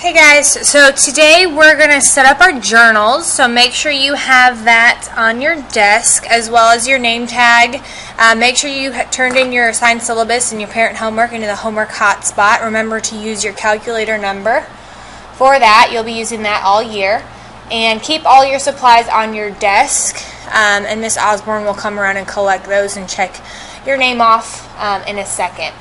Hey guys, so today we're going to set up our journals, so make sure you have that on your desk as well as your name tag. Make sure you turned in your assigned syllabus and your parent homework into the homework hotspot. Remember to use your calculator number. For that, you'll be using that all year. And keep all your supplies on your desk, and Miss Osborne will come around and collect those and check your name off in a second.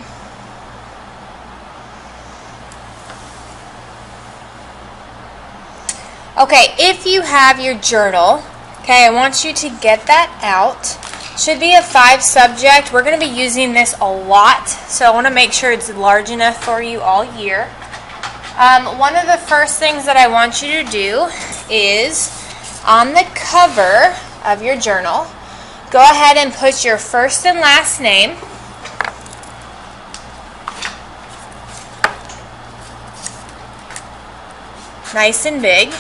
Okay, if you have your journal, okay, I want you to get that out. Should be a 5 subject. We're going to be using this a lot, so I want to make sure it's large enough for you all year. One of the first things that I want you to do is on the cover of your journal, go ahead and put your first and last name. Nice and big.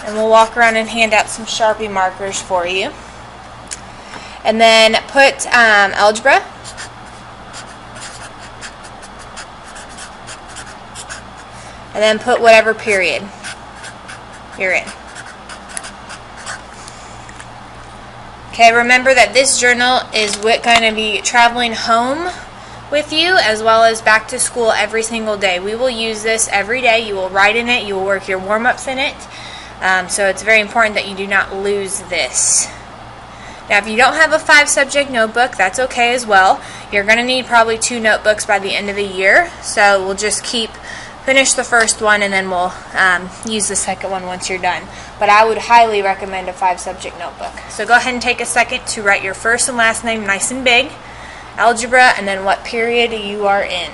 And we'll walk around and hand out some Sharpie markers for you. And then put algebra. And then put whatever period you're in. Okay, remember that this journal is going to be traveling home with you as well as back to school every single day. We will use this every day. You will write in it. You will work your warm-ups in it. So it's very important that you do not lose this. Now, if you don't have a 5-subject notebook, that's okay as well. You're going to need probably 2 notebooks by the end of the year. So we'll just finish the first one, and then we'll use the second one once you're done. But I would highly recommend a 5-subject notebook. So go ahead and take a second to write your first and last name nice and big, algebra, and then what period you are in.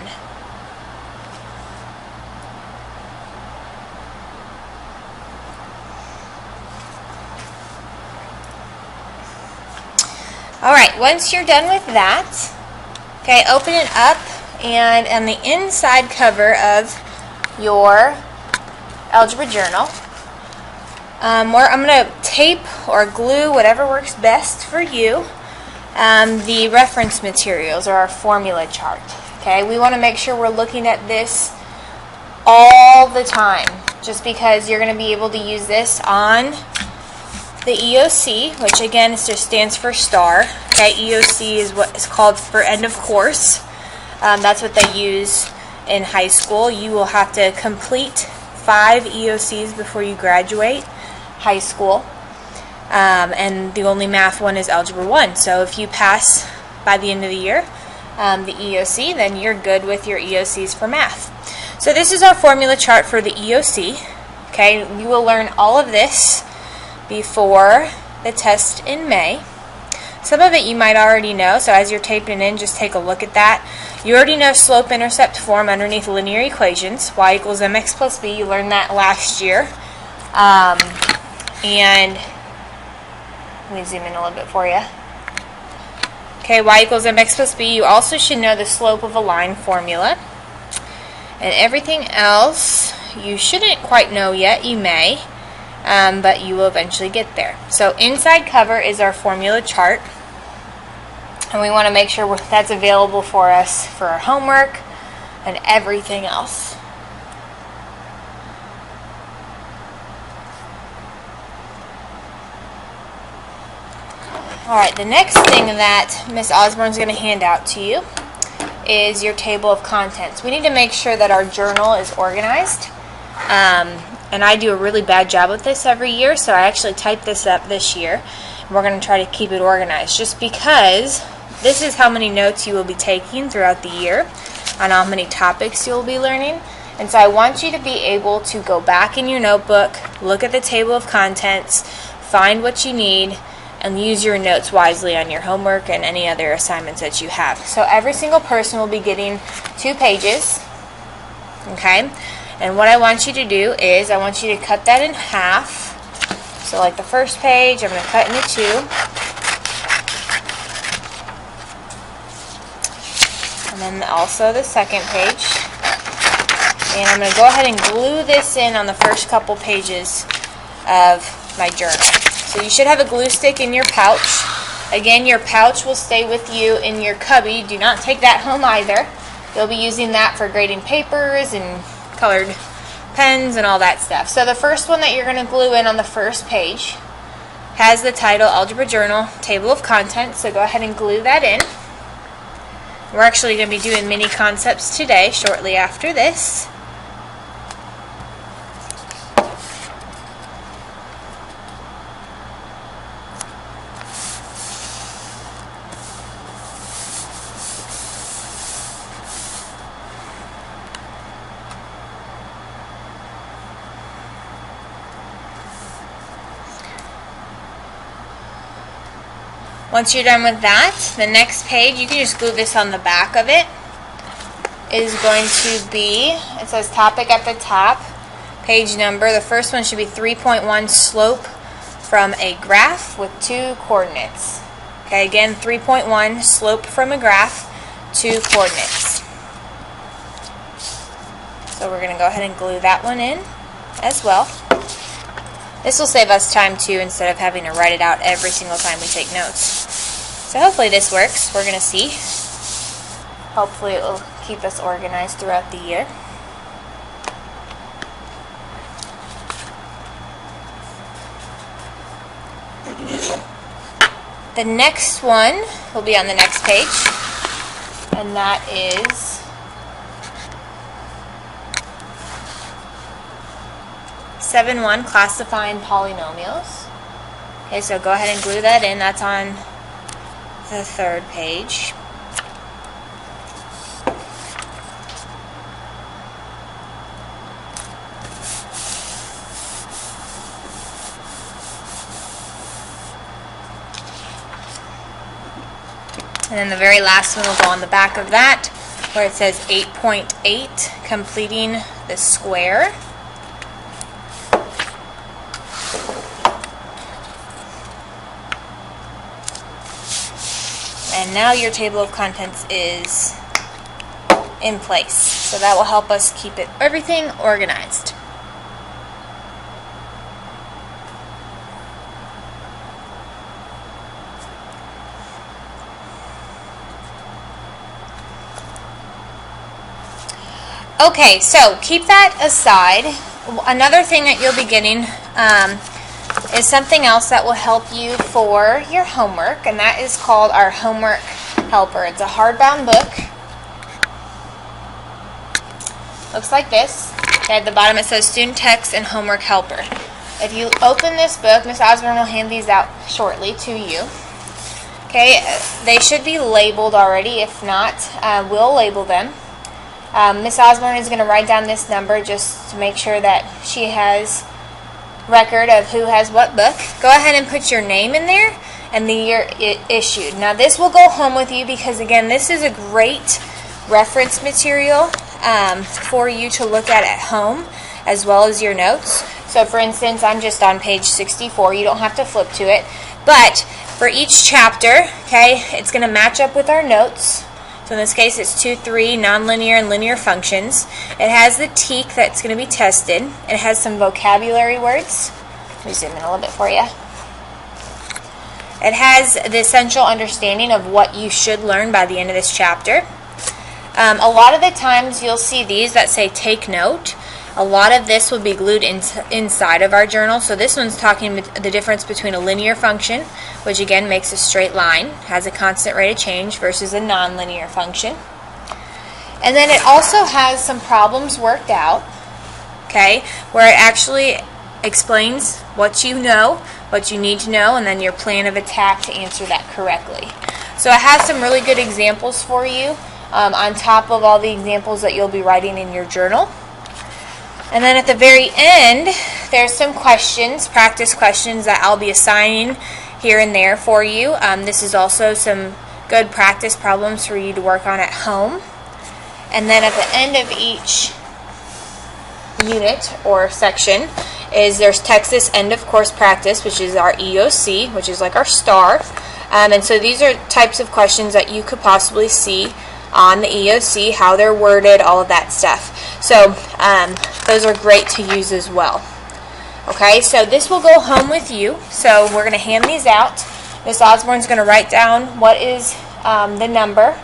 Alright, once you're done with that, okay, open it up, and on the inside cover of your algebra journal, I'm going to tape or glue, whatever works best for you, the reference materials or our formula chart. Okay, we want to make sure we're looking at this all the time, just because you're going to be able to use this on the EOC, which again just stands for STAR. Okay, EOC is what is called for end of course. That's what they use in high school. You will have to complete 5 EOCs before you graduate high school. And the only math one is Algebra 1. So if you pass by the end of the year the EOC, then you're good with your EOCs for math. So this is our formula chart for the EOC. Okay, you will learn all of this before the test in May. Some of it you might already know, so as you're taping it in, just take a look at that. You already know slope-intercept form underneath linear equations. Y equals mx plus b. You learned that last year. And let me zoom in a little bit for you. Okay, y equals mx plus b. You also should know the slope of a line formula. And everything else you shouldn't quite know yet. You may. But you will eventually get there. So inside cover is our formula chart, and we want to make sure that's available for us for our homework and everything else. Alright, the next thing that Miss Osborne is going to hand out to you is your table of contents. We need to make sure that our journal is organized. And I do a really bad job with this every year, so I actually typed this up this year. And we're going to try to keep it organized, just because this is how many notes you will be taking throughout the year on how many topics you'll be learning. And so I want you to be able to go back in your notebook, look at the table of contents, find what you need, and use your notes wisely on your homework and any other assignments that you have. So every single person will be getting 2 pages. Okay? And what I want you to do is I want you to cut that in half. So like the first page, I'm going to cut into 2. And then also the second page. And I'm going to go ahead and glue this in on the first couple pages of my journal. So you should have a glue stick in your pouch. Again, your pouch will stay with you in your cubby. Do not take that home either. You'll be using that for grading papers and colored pens and all that stuff. So the first one that you're going to glue in on the first page has the title Algebra Journal Table of Contents, so go ahead and glue that in. We're actually going to be doing mini concepts today shortly after this. Once you're done with that, the next page, you can just glue this on the back of it, is going to be, it says topic at the top, page number. The first one should be 3.1 slope from a graph with 2 coordinates. Okay, again, 3.1 slope from a graph, 2 coordinates. So we're going to go ahead and glue that one in as well. This will save us time too, instead of having to write it out every single time we take notes. So hopefully this works. We're going to see. Hopefully it will keep us organized throughout the year. The next one will be on the next page, and that is (7.1) classifying polynomials. Okay, so go ahead and glue that in. That's on the third page. And then the very last one will go on the back of that, where it says 8.8, completing the square. And now your table of contents is in place. So that will help us keep everything organized. Okay, so keep that aside. Another thing that you'll be getting is something else that will help you for your homework, and that is called our Homework Helper. It's a hardbound book. Looks like this. Okay, at the bottom it says Student Text and Homework Helper. If you open this book, Miss Osborne will hand these out shortly to you. Okay, they should be labeled already. If not, we'll label them. Miss Osborne is going to write down this number just to make sure that she has record of who has what book. Go ahead and put your name in there and the year it issued. Now this will go home with you because, again, this is a great reference material for you to look at home as well as your notes. So for instance, I'm just on page 64. You don't have to flip to it, but for each chapter, okay, it's going to match up with our notes. So in this case, it's 2, 3, nonlinear and linear functions. It has the TEK that's going to be tested. It has some vocabulary words. Let me zoom in a little bit for you. It has the essential understanding of what you should learn by the end of this chapter. A lot of the times you'll see these that say take note. A lot of this will be glued inside of our journal. So this one's talking the difference between a linear function, which again makes a straight line, has a constant rate of change, versus a nonlinear function. And then it also has some problems worked out, okay, where it actually explains what you know, what you need to know, and then your plan of attack to answer that correctly. So it has some really good examples for you on top of all the examples that you'll be writing in your journal. And then at the very end, there's some questions, practice questions that I'll be assigning here and there for you. This is also some good practice problems for you to work on at home. And then at the end of each unit or section there's Texas End of Course Practice, which is our EOC, which is like our star. And so these are types of questions that you could possibly see on the EOC, how they're worded, all of that stuff. So those are great to use as well. Okay, so this will go home with you. So we're going to hand these out. Miss Osborne's going to write down what is the number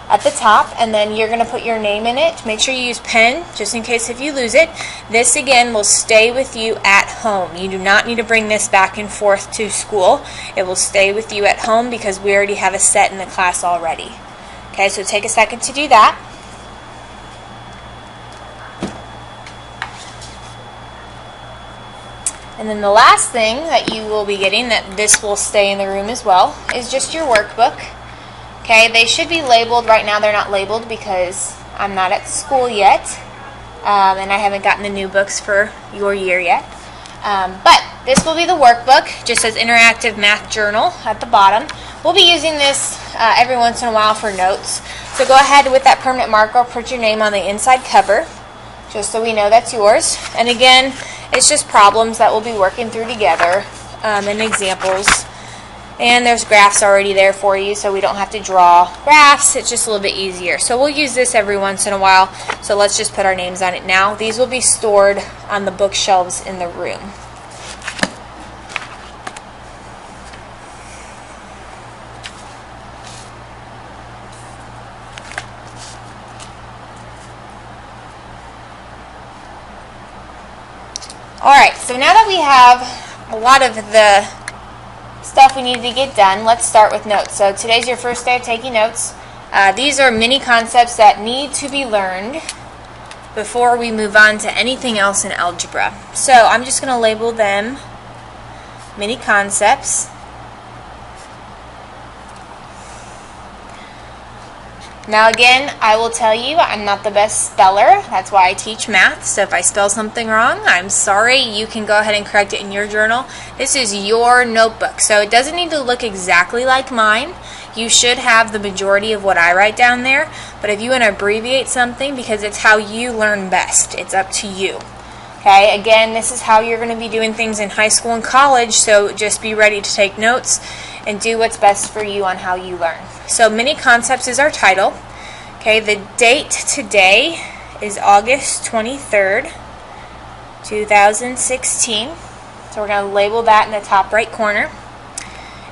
at the top, and then you're going to put your name in it. Make sure you use pen just in case if you lose it. This again will stay with you at home. You do not need to bring this back and forth to school. It will stay with you at home because we already have a set in the class already. Okay, so take a second to do that. And then the last thing that you will be getting, that this will stay in the room as well, is just your workbook. Okay, they should be labeled. Right now they're not labeled because I'm not at school yet, and I haven't gotten the new books for your year yet. But this will be the workbook. Just says Interactive Math Journal at the bottom. We'll be using this every once in a while for notes. So go ahead with that permanent marker, put your name on the inside cover, just so we know that's yours. And again, it's just problems that we'll be working through together, and examples. And there's graphs already there for you, so we don't have to draw graphs. It's just a little bit easier. So we'll use this every once in a while. So let's just put our names on it now. These will be stored on the bookshelves in the room. Alright, so now that we have a lot of the stuff we need to get done, let's start with notes. So today's your first day of taking notes. These are mini concepts that need to be learned before we move on to anything else in algebra. So I'm just going to label them mini concepts. Now again, I will tell you, I'm not the best speller. That's why I teach math. So if I spell something wrong, I'm sorry. You can go ahead and correct it in your journal. This is your notebook, so it doesn't need to look exactly like mine. You should have the majority of what I write down there. But if you want to abbreviate something, because it's how you learn best, it's up to you. Okay, again, this is how you're going to be doing things in high school and college, so just be ready to take notes and do what's best for you on how you learn. So mini concepts is our title. Okay, the date today is August 23rd, 2016. So we're going to label that in the top right corner,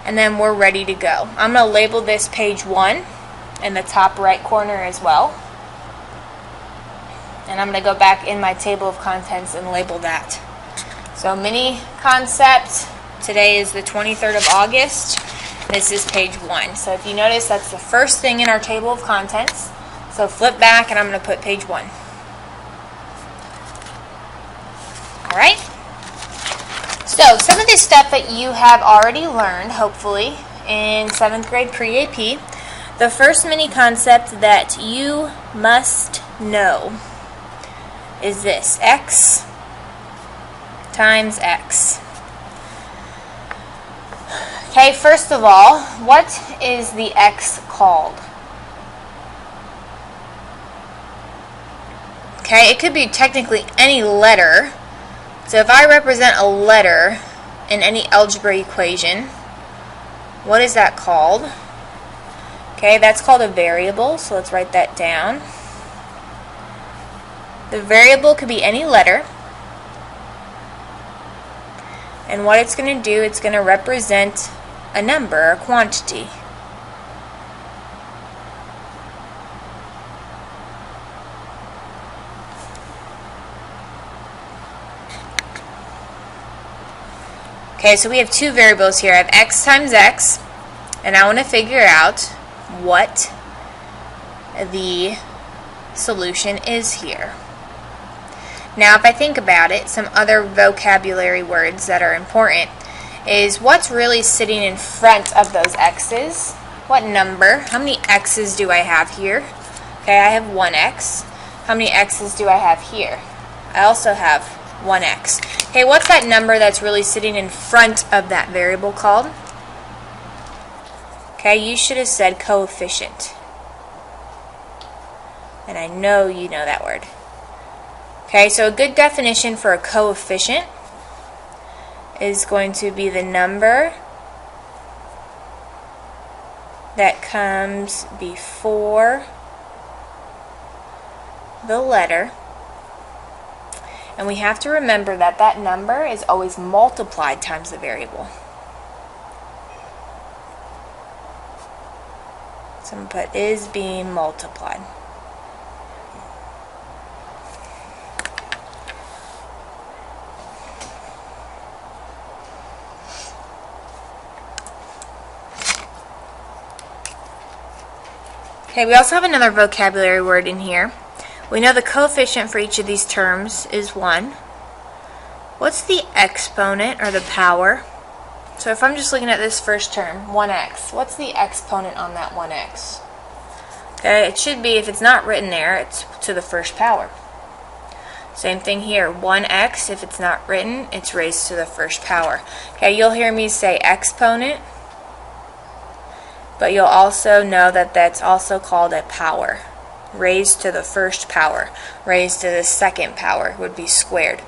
and then we're ready to go. I'm going to label this page 1 in the top right corner as well. And I'm going to go back in my table of contents and label that. So mini concept, today is the 23rd of August. This is page 1. So if you notice, that's the first thing in our table of contents. So flip back and I'm going to put page 1. Alright? So some of this stuff that you have already learned, hopefully, in 7th grade pre-AP. The first mini concept that you must know is this: x times x. Okay, first of all, what is the x called? Okay, it could be technically any letter. So if I represent a letter in any algebra equation, what is that called? Okay, that's called a variable, so let's write that down. The variable could be any letter. And what it's going to do, it's going to represent a number, a quantity. Okay, so we have two variables here. I have x times x, and I want to figure out what the solution is here. Now, if I think about it, some other vocabulary words that are important is what's really sitting in front of those x's. What number? How many x's do I have here? Okay, I have 1x. How many x's do I have here? I also have 1x. Okay, what's that number that's really sitting in front of that variable called? Okay, you should have said coefficient. And I know you know that word. Okay, so a good definition for a coefficient is going to be the number that comes before the letter. And we have to remember that that number is always multiplied times the variable. So I'm going to put is being multiplied. Okay, we also have another vocabulary word in here. We know the coefficient for each of these terms is 1. What's the exponent, or the power? So if I'm just looking at this first term, 1x, what's the exponent on that 1x? Okay, it should be, if it's not written there, it's to the first power. Same thing here, 1x, if it's not written, it's raised to the first power. Okay, you'll hear me say exponent, but you'll also know that that's also called a power. Raised to the first power. Raised to the second power would be squared.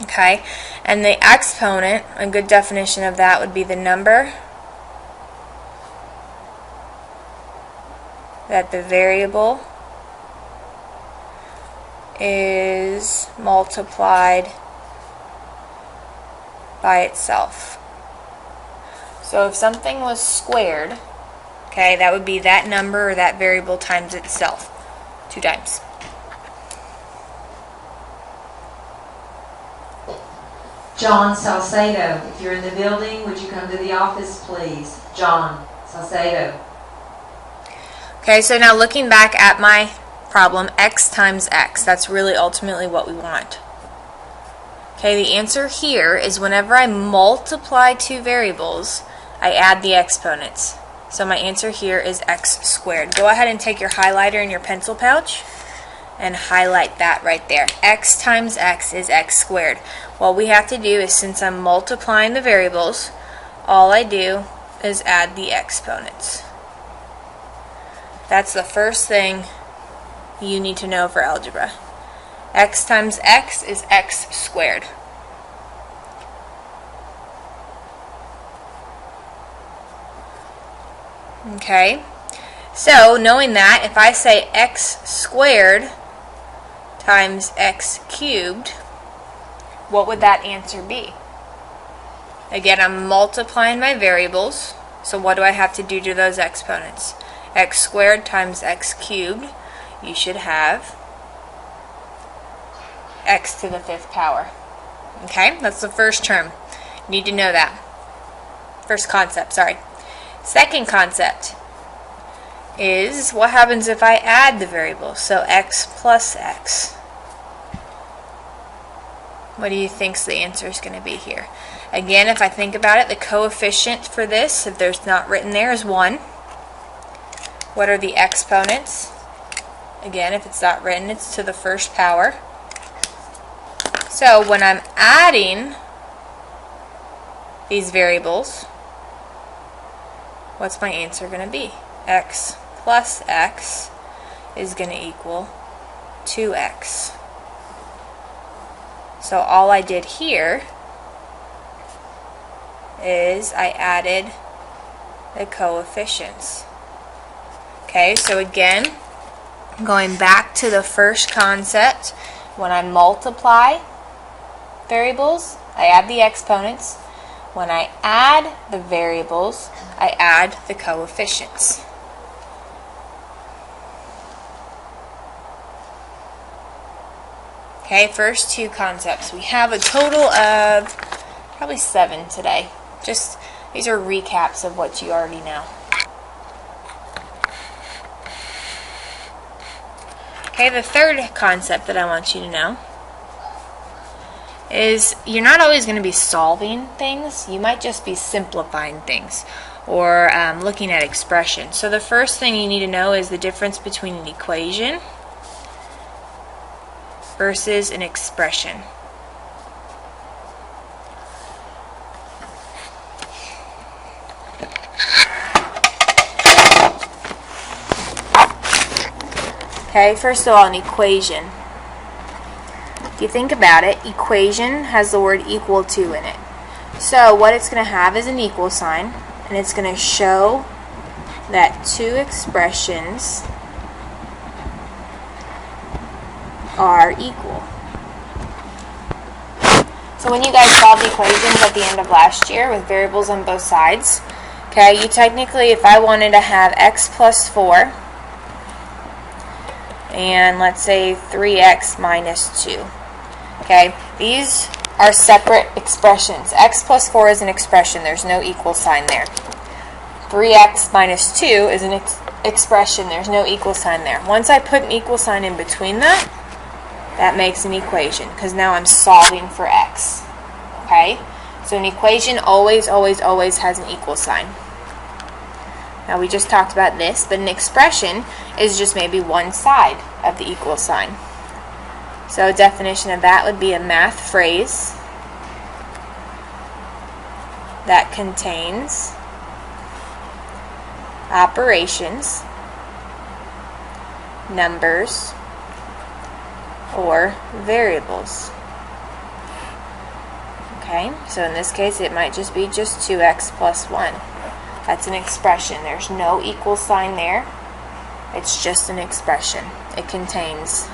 Okay, and the exponent, a good definition of that would be the number that the variable is multiplied by itself. So if something was squared, okay, that would be that number or that variable times itself 2 times. John Salcedo, if you're in the building, would you come to the office, please? John Salcedo. Okay, so now looking back at my problem, x times x, that's really ultimately what we want. Okay, the answer here is whenever I multiply 2 variables, I add the exponents. So my answer here is x squared. Go ahead and take your highlighter in your pencil pouch and highlight that right there. X times x is x squared. What we have to do is, since I'm multiplying the variables, all I do is add the exponents. That's the first thing you need to know for algebra. X times x is x squared. Okay, so knowing that, if I say x squared times x cubed, what would that answer be? Again, I'm multiplying my variables, so what do I have to do to those exponents? X squared times x cubed, you should have x to the 5th power. Okay, that's the first term. You need to know that. First concept, sorry. Second concept is what happens if I add the variables. So x plus x. What do you think the answer is going to be here? Again, if I think about it, the coefficient for this, if there's not written there, is 1. What are the exponents? Again, if it's not written, it's to the first power. So when I'm adding these variables, what's my answer going to be? X plus x is going to equal 2x. So all I did here is I added the coefficients. Okay, so again, going back to the first concept, when I multiply variables, I add the exponents. When I add the variables, I add the coefficients. Okay, first 2 concepts. We have a total of probably 7 today. Just, these are recaps of what you already know. Okay, the third concept that I want you to know is you're not always going to be solving things. You might just be simplifying things or looking at expressions. So the first thing you need to know is the difference between an equation versus an expression. Okay, first of all, an equation. If you think about it, equation has the word equal to in it. So what it's going to have is an equal sign, and it's going to show that 2 expressions are equal. So when you guys solved equations at the end of last year with variables on both sides, Okay, you technically, if I wanted to have x plus 4, and let's say 3x minus 2. Okay, these are separate expressions. X plus 4 is an expression. There's no equal sign there. 3x minus 2 is an expression. There's no equal sign there. Once I put an equal sign in between that, that makes an equation, because now I'm solving for x. Okay? So an equation always, always, always has an equal sign. Now we just talked about this, but an expression is just maybe one side of the equal sign. So a definition of that would be a math phrase that contains operations, numbers, or variables. Okay, so in this case it might just be just 2x plus 1. That's an expression. There's no equal sign there. It's just an expression. It contains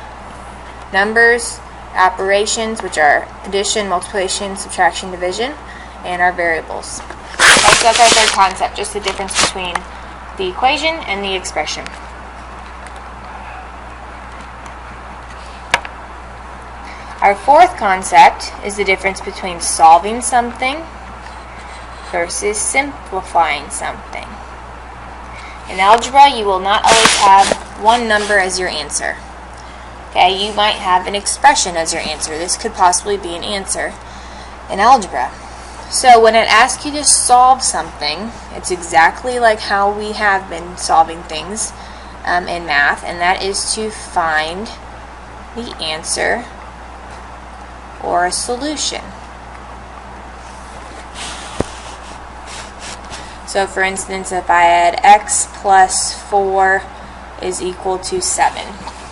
numbers, operations, which are addition, multiplication, subtraction, division, and our variables. Okay, so that's our third concept, just the difference between the equation and the expression. Our fourth concept is the difference between solving something versus simplifying something. In algebra, you will not always have one number as your answer. Okay, you might have an expression as your answer. This could possibly be an answer in algebra. So when it asks you to solve something, it's exactly like how we have been solving things in math, and that is to find the answer or a solution. So for instance, if I had x plus 4 is equal to 7.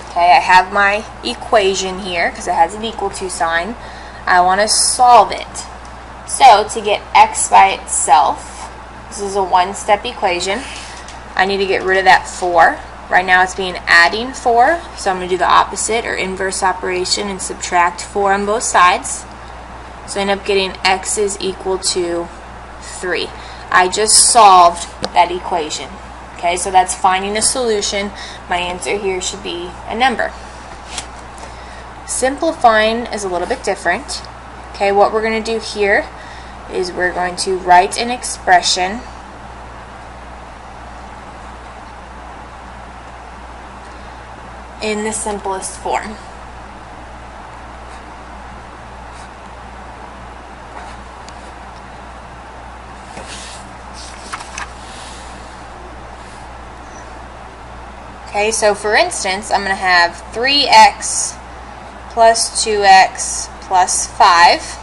Okay, I have my equation here because it has an equal to sign. I want to solve it. So to get x by itself, this is a one-step equation. I need to get rid of that 4. Right now it's being adding 4, so I'm going to do the opposite or inverse operation and subtract 4 on both sides. So I end up getting x is equal to 3. I just solved that equation. Okay, so that's finding a solution. My answer here should be a number. Simplifying is a little bit different. Okay, what we're going to do here is we're going to write an expression in the simplest form. Okay, so for instance, I'm going to have 3x plus 2x plus 5.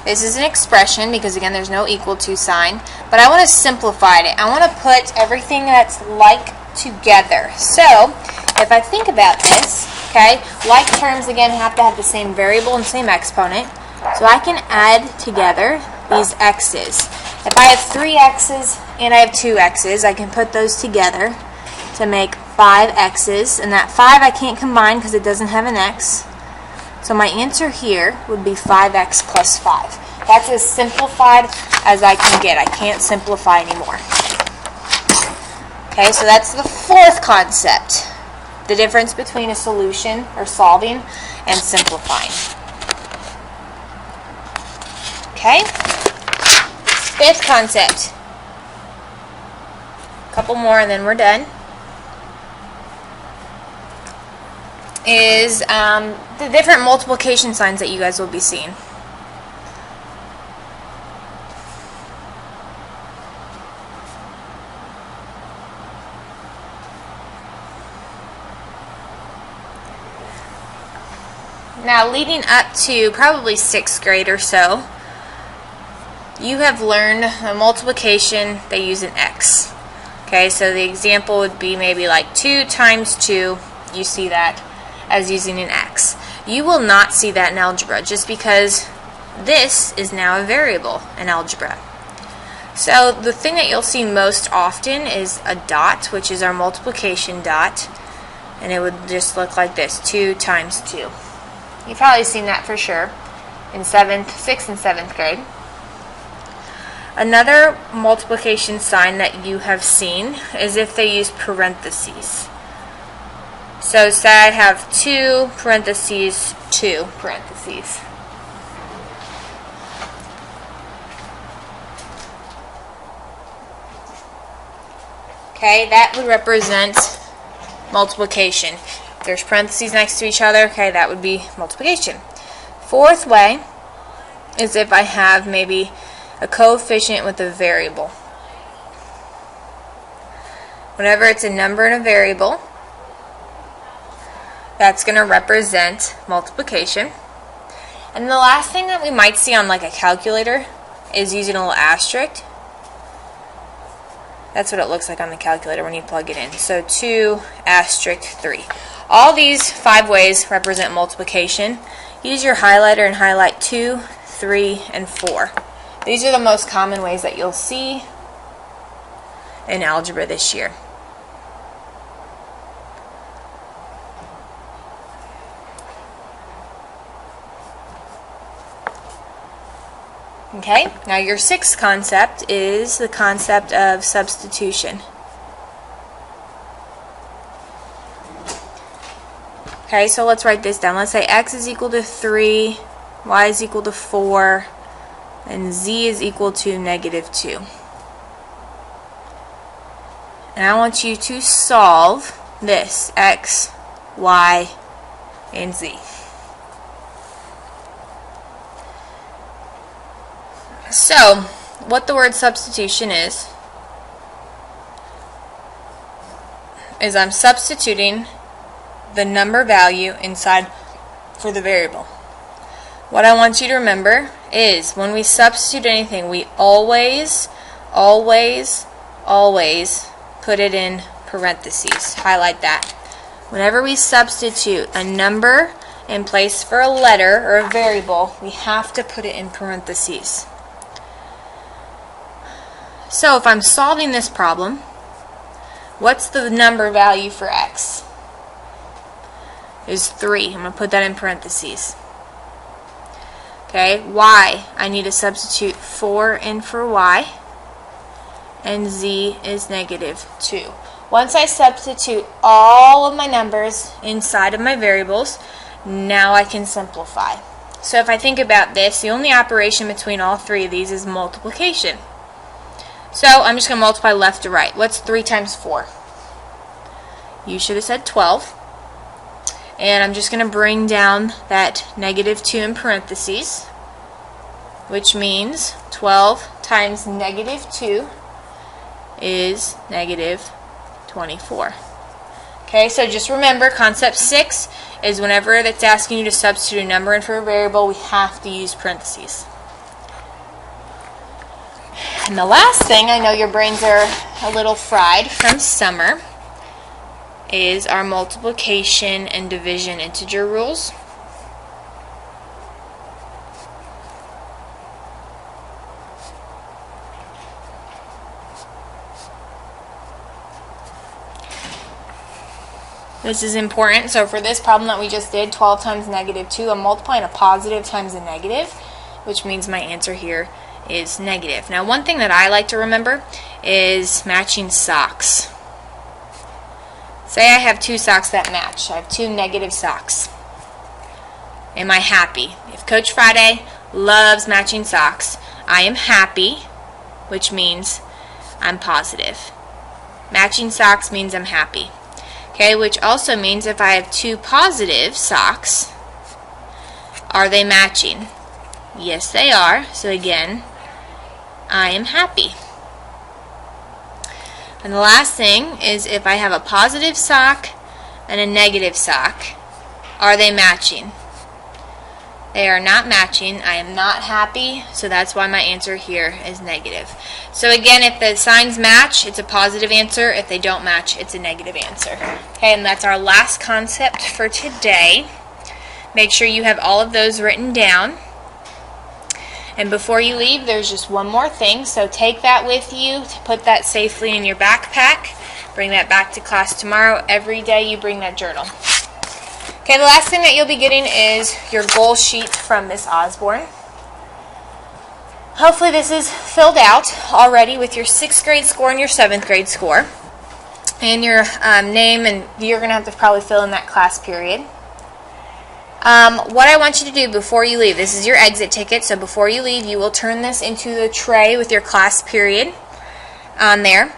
This is an expression because, again, there's no equal to sign. But I want to simplify it. I want to put everything that's like together. So, if I think about this, okay, like terms, again, have to have the same variable and same exponent. So I can add together these x's. If I have 3 x's and I have 2 x's, I can put those together to make 5 x's, and that 5 I can't combine because it doesn't have an x. So my answer here would be 5x plus 5. That's as simplified as I can get. I can't simplify anymore. Okay, so that's the fourth concept. The difference between a solution or solving and simplifying. Okay? Fifth concept. A couple more and then we're done. Is the different multiplication signs that you guys will be seeing. Now, leading up to probably 6th grade or so, you have learned a multiplication, they use an x. Okay, so the example would be maybe like 2 times 2, you see that as using an x. You will not see that in algebra just because this is now a variable in algebra. So the thing that you'll see most often is a dot, which is our multiplication dot, and it would just look like this, 2 times 2. You've probably seen that for sure in 6th and 7th grade. Another multiplication sign that you have seen is if they use parentheses. So say I have 2 parentheses 2 parentheses. Okay, that would represent multiplication. If there's parentheses next to each other, okay, that would be multiplication. Fourth way is if I have maybe a coefficient with a variable. Whenever it's a number and a variable, that's going to represent multiplication. And the last thing that we might see on like a calculator is using a little asterisk. That's what it looks like on the calculator when you plug it in. So 2 asterisk 3. All these 5 ways represent multiplication. Use your highlighter and highlight 2, 3, and 4. These are the most common ways that you'll see in algebra this year. Okay, now your 6th concept is the concept of substitution. Okay, so let's write this down. Let's say x is equal to 3, y is equal to 4, and z is equal to negative 2. And I want you to solve this, x, y, and z. So, what the word substitution is I'm substituting the number value inside for the variable. What I want you to remember is when we substitute anything, we always put it in parentheses. Highlight that. Whenever we substitute a number in place for a letter or a variable, we have to put it in parentheses. So if I'm solving this problem, what's the number value for x? Is 3. I'm going to put that in parentheses. Okay, y, I need to substitute 4 in for y, and z is negative 2. Once I substitute all of my numbers inside of my variables, now I can simplify. So if I think about this, the only operation between all 3 of these is multiplication. So I'm just going to multiply left to right. What's 3 times 4? You should have said 12. And I'm just going to bring down that negative 2 in parentheses, which means 12 times negative 2 is negative 24. Okay, so just remember, concept 6 is whenever that's asking you to substitute a number in for a variable, we have to use parentheses. And the last thing, I know your brains are a little fried from summer, is our multiplication and division integer rules. This is important. So for this problem that we just did, 12 times negative 2, I'm multiplying a positive times a negative, which means my answer here is negative. Now, one thing that I like to remember is matching socks. Say I have 2 socks that match. I have 2 negative socks. Am I happy? If Coach Friday loves matching socks, I am happy, which means I'm positive. Matching socks means I'm happy. Okay, which also means if I have 2 positive socks, are they matching? Yes, they are. So again, I am happy. And the last thing is if I have a positive sock and a negative sock, are they matching? They are not matching. I am not happy, so that's why my answer here is negative. So again, if the signs match, it's a positive answer. If they don't match, it's a negative answer. Okay, and that's our last concept for today. Make sure you have all of those written down. And before you leave, there's just one more thing. So take that with you to put that safely in your backpack. Bring that back to class tomorrow. Every day you bring that journal. Okay, the last thing that you'll be getting is your goal sheet from Miss Osborne. Hopefully this is filled out already with your 6th grade score and your 7th grade score. And your name, and you're going to have to probably fill in that class period. What I want you to do before you leave, this is your exit ticket, so before you leave you will turn this into the tray with your class period on there.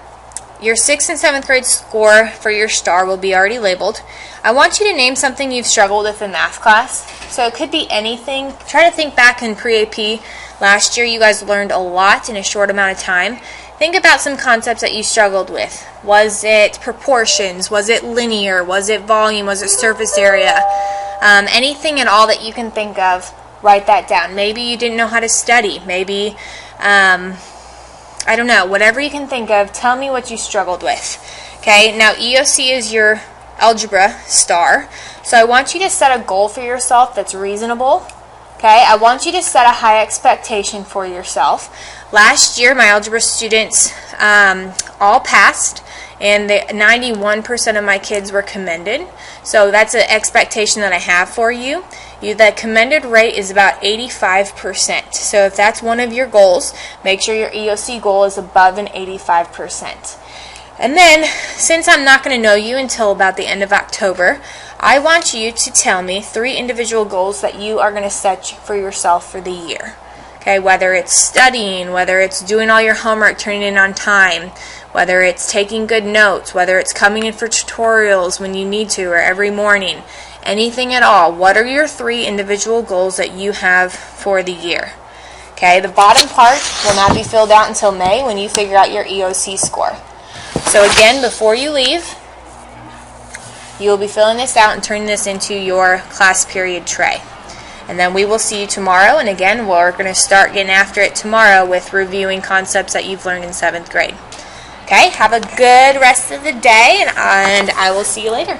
Your 6th and 7th grade score for your star will be already labeled. I want you to name something you've struggled with in math class. So it could be anything. Try to think back in pre-AP. Last year you guys learned a lot in a short amount of time. Think about some concepts that you struggled with. Was it proportions? Was it linear? Was it volume? Was it surface area? Anything at all that you can think of, write that down. Maybe you didn't know how to study. Maybe, I don't know, whatever you can think of, tell me what you struggled with. Okay, now EOC is your algebra star. So I want you to set a goal for yourself that's reasonable. Okay, I want you to set a high expectation for yourself. Last year, my algebra students all passed, and 91% of my kids were commended. So that's an expectation that I have for you. The commended rate is about 85%. So if that's one of your goals, make sure your EOC goal is above an 85%. And then, since I'm not going to know you until about the end of October, I want you to tell me 3 individual goals that you are going to set for yourself for the year. Okay, whether it's studying, whether it's doing all your homework, turning in on time, whether it's taking good notes, whether it's coming in for tutorials when you need to or every morning, anything at all. What are your 3 individual goals that you have for the year? Okay, the bottom part will not be filled out until May when you figure out your EOC score. So again, before you leave, you will be filling this out and turning this into your class period tray. And then we will see you tomorrow, and again, we're going to start getting after it tomorrow with reviewing concepts that you've learned in 7th grade. Okay, have a good rest of the day, and I will see you later.